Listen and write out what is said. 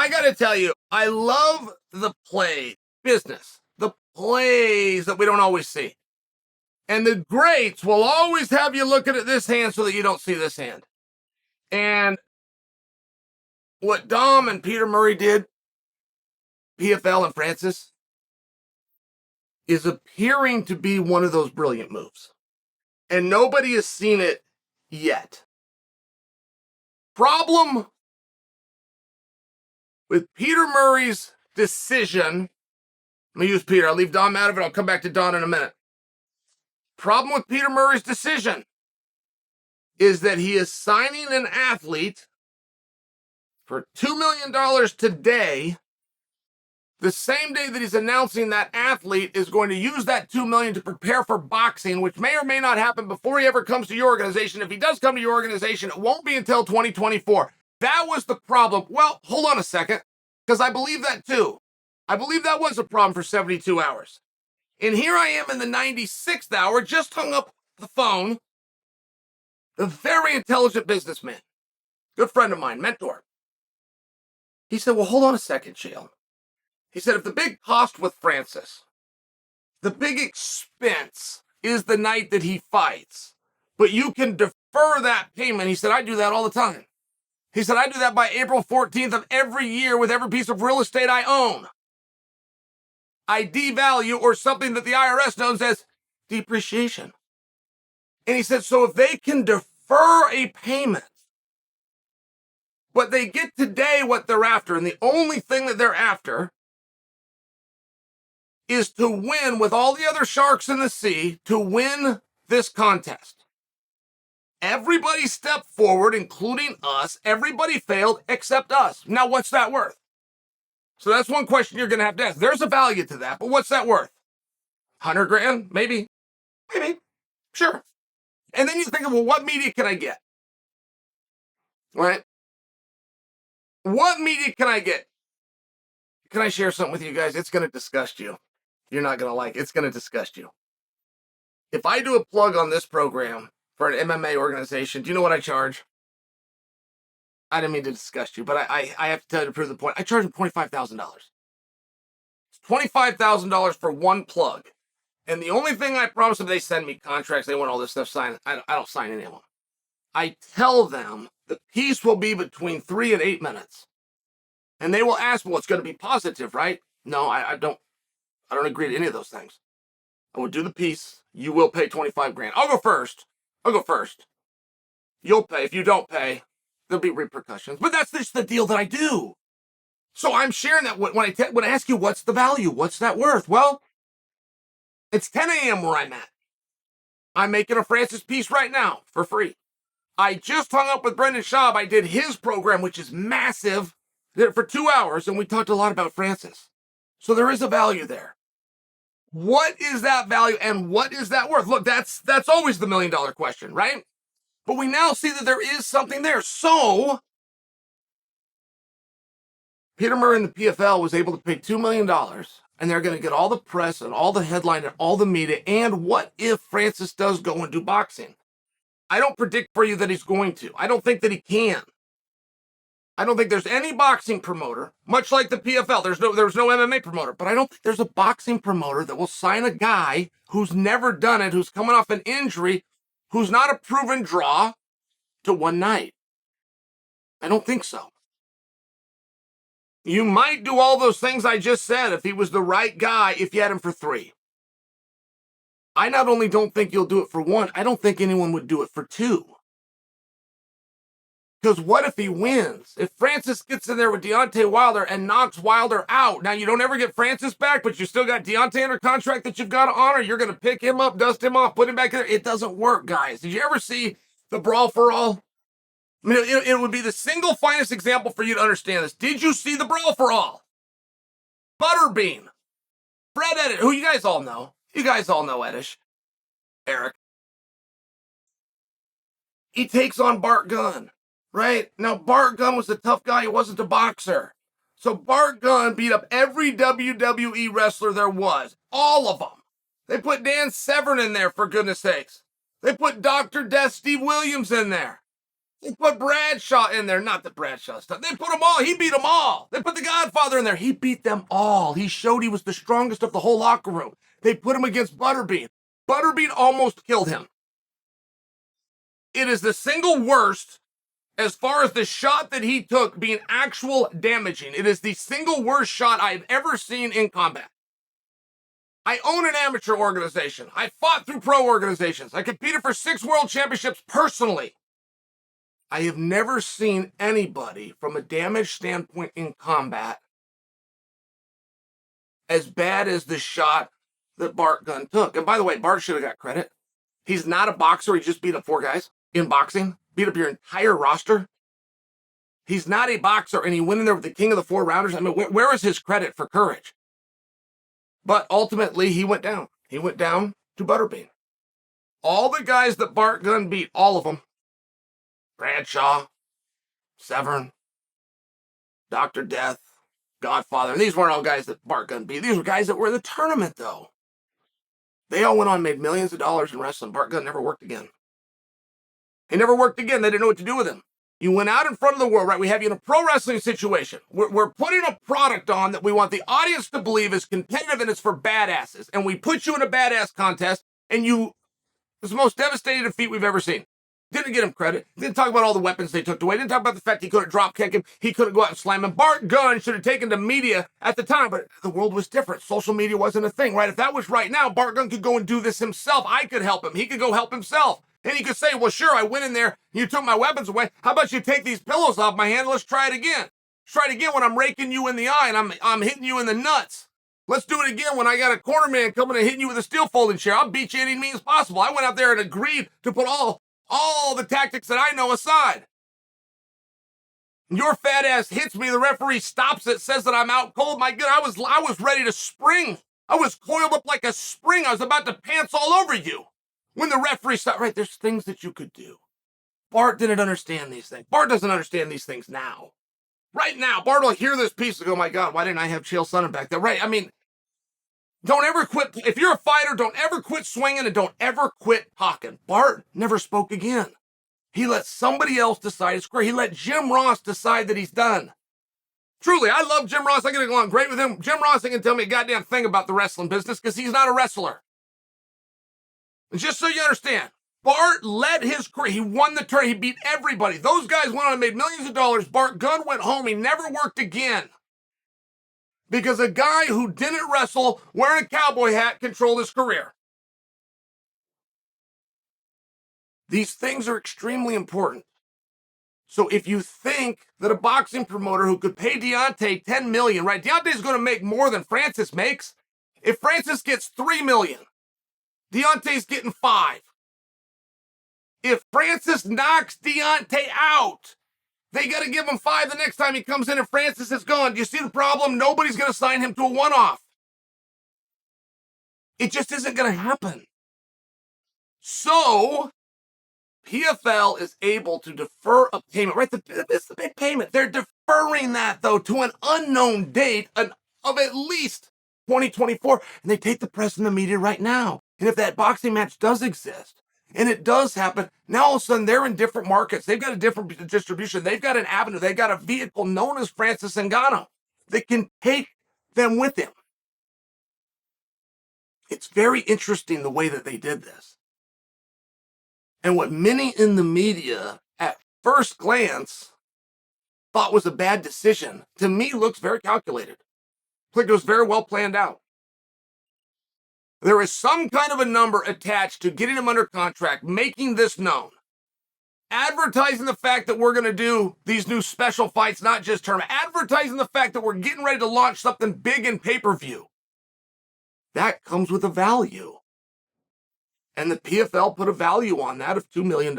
I got to tell you, I love the business, the plays that we don't always see. And the greats will always have you looking at this hand so that you don't see this hand. And what Dom and Peter Murray did, PFL and Francis, is appearing to be one of those brilliant moves. And nobody has seen it yet. Problem with Peter Murray's decision, let me use Peter, I'll leave Dom out of it, I'll come back to Don in a minute. Problem with Peter Murray's decision is that he is signing an athlete for $2 million today, the same day that he's announcing that athlete is going to use that $2 million to prepare for boxing, which may or may not happen before he ever comes to your organization. If he does come to your organization, it won't be until 2024. That was the problem. Well, hold on a second, because I believe that too. I believe that was a problem for 72 hours. And here I am in the 96th hour, just hung up the phone. A very intelligent businessman, good friend of mine, mentor. He said, well, hold on a second, Chael. He said, if the big cost with Francis, the big expense is the night that he fights, but you can defer that payment. He said, I do that all the time. He said, I do that by April 14th of every year with every piece of real estate I own. I devalue, or something that the IRS knows as depreciation. And he said, so if they can defer a payment, but they get today what they're after, and the only thing that they're after is to win with all the other sharks in the sea, to win this contest. Everybody stepped forward, including us. Everybody failed except us. Now, what's that worth? So that's one question you're going to have to ask. There's a value to that, but what's that worth? 100 grand? Maybe. Sure. And then you think, well, what media can I get? Right? What media can I get? Can I share something with you guys? It's going to disgust you. You're not going to like it. It's going to disgust you. If I do a plug on this program for an MMA organization, do you know what I charge? I didn't mean to disgust you, but I have to tell you to prove the point. I charge them $25,000. It's $25,000 for one plug. And the only thing I promise them, they send me contracts, they want all this stuff signed. I don't sign any of them. I tell them the piece will be between 3 and 8 minutes. And they will ask, well, it's going to be positive, right? No, I don't agree to any of those things. I will do the piece. You will pay 25 grand. I'll go first. You'll pay. If you don't pay, there'll be repercussions. But that's just the deal that I do. So I'm sharing that when I ask you, what's the value? What's that worth? Well, it's 10 a.m. where I'm at. I'm making a Francis piece right now for free. I just hung up with Brendan Schaub. I did his program, which is massive, did it for 2 hours, and we talked a lot about Francis. So there is a value there. What is that value and what is that worth? Look, that's always the $1 million question, right? But we now see that there is something there. So Peter Murray and the PFL was able to pay $2 million, and they're going to get all the press and all the headline and all the media. And what if Francis does go and do boxing? I don't predict for you that he's going to. I don't think that he can. I don't think there's any boxing promoter, much like the PFL. There's no MMA promoter, but I don't think there's a boxing promoter that will sign a guy who's never done it, who's coming off an injury, who's not a proven draw to one night. I don't think so. You might do all those things I just said if he was the right guy, if you had him for 3. I not only don't think you'll do it for 1, I don't think anyone would do it for 2. Because what if he wins? If Francis gets in there with Deontay Wilder and knocks Wilder out, now you don't ever get Francis back, but you still got Deontay under contract that you've got to honor. You're going to pick him up, dust him off, put him back in there. It doesn't work, guys. Did you ever see the Brawl for All? I mean, it would be the single finest example for you to understand this. Did you see the Brawl for All? Butterbean. Fred Edish, who you guys all know. You guys all know Edish. Eric. He takes on Bart Gunn. Right? Now, Bart Gunn was a tough guy. He wasn't a boxer. So Bart Gunn beat up every WWE wrestler there was. All of them. They put Dan Severn in there, for goodness sakes. They put Dr. Death Steve Williams in there. They put Bradshaw in there, not the Bradshaw stuff. They put them all. He beat them all. They put the Godfather in there. He beat them all. He showed he was the strongest of the whole locker room. They put him against Butterbean. Butterbean almost killed him. It is the single worst as far as the shot that he took being actual damaging. It is the single worst shot I've ever seen in combat. I own an amateur organization. I fought through pro organizations. I competed for 6 world championships personally. I have never seen anybody from a damage standpoint in combat as bad as the shot that Bart Gunn took. And by the way, Bart should have got credit. He's not a boxer. He just beat up 4 guys in boxing, beat up your entire roster. He's not a boxer, and he went in there with the king of the 4 rounders. I mean, where is his credit for courage? But ultimately, he went down. He went down to Butterbean. All the guys that Bart Gunn beat, all of them, Bradshaw, Severn, Dr. Death, Godfather. These weren't all guys that Bart Gunn beat. These were guys that were in the tournament, though. They all went on and made millions of dollars in wrestling. Bart Gunn never worked again. He never worked again. They didn't know what to do with him. You went out in front of the world, right? We have you in a pro wrestling situation. We're putting a product on that we want the audience to believe is competitive and it's for badasses. And we put you in a badass contest, and it was the most devastating defeat we've ever seen. Didn't get him credit. Didn't talk about all the weapons they took away. Didn't talk about the fact he couldn't drop kick him. He couldn't go out and slam him. Bart Gunn should have taken to media at the time, but the world was different. Social media wasn't a thing, right? If that was right now, Bart Gunn could go and do this himself. I could help him. He could go help himself. And he could say, well, sure, I went in there. You took my weapons away. How about you take these pillows off my hand? Let's try it again. Let's try it again when I'm raking you in the eye and I'm hitting you in the nuts. Let's do it again when I got a corner man coming and hitting you with a steel folding chair. I'll beat you any means possible. I went out there and agreed to put all the tactics that I know aside. Your fat ass hits me. The referee stops it, says that I'm out cold. My God, I was ready to spring. I was coiled up like a spring. I was about to pants all over you. When the referee stopped, right, there's things that you could do. Bart didn't understand these things. Bart doesn't understand these things now. Right now, Bart will hear this piece and go, my God, why didn't I have Chael Sonnen back there? Right, I mean, don't ever quit. If you're a fighter, don't ever quit swinging and don't ever quit talking. Bart never spoke again. He let somebody else decide his career. He let Jim Ross decide that he's done. Truly, I love Jim Ross. I get along great with him. Jim Ross ain't gonna tell me a goddamn thing about the wrestling business because he's not a wrestler. And just so you understand, Bart led his career. He won the tournament. He beat everybody. Those guys went on and made millions of dollars. Bart Gunn went home. He never worked again. Because a guy who didn't wrestle wearing a cowboy hat controlled his career. These things are extremely important. So if you think that a boxing promoter who could pay Deontay $10 million, right? Deontay's going to make more than Francis makes. If Francis gets $3 million, Deontay's getting $5 million. If Francis knocks Deontay out, they got to give him $5 million the next time he comes in and Francis is gone. Do you see the problem? Nobody's going to sign him to a one-off. It just isn't going to happen. So PFL is able to defer a payment, right? It's the big payment. They're deferring that, though, to an unknown date of at least 2024, and they take the press and the media right now. And if that boxing match does exist, and it does happen, now all of a sudden they're in different markets. They've got a different distribution. They've got an avenue. They've got a vehicle known as Francis Ngannou that can take them with him. It's very interesting the way that they did this. And what many in the media at first glance thought was a bad decision, to me looks very calculated. Like it was very well planned out. There is some kind of a number attached to getting him under contract, making this known. Advertising the fact that we're going to do these new special fights, not just tournament. Advertising the fact that we're getting ready to launch something big in pay-per-view. That comes with a value. And the PFL put a value on that of $2 million.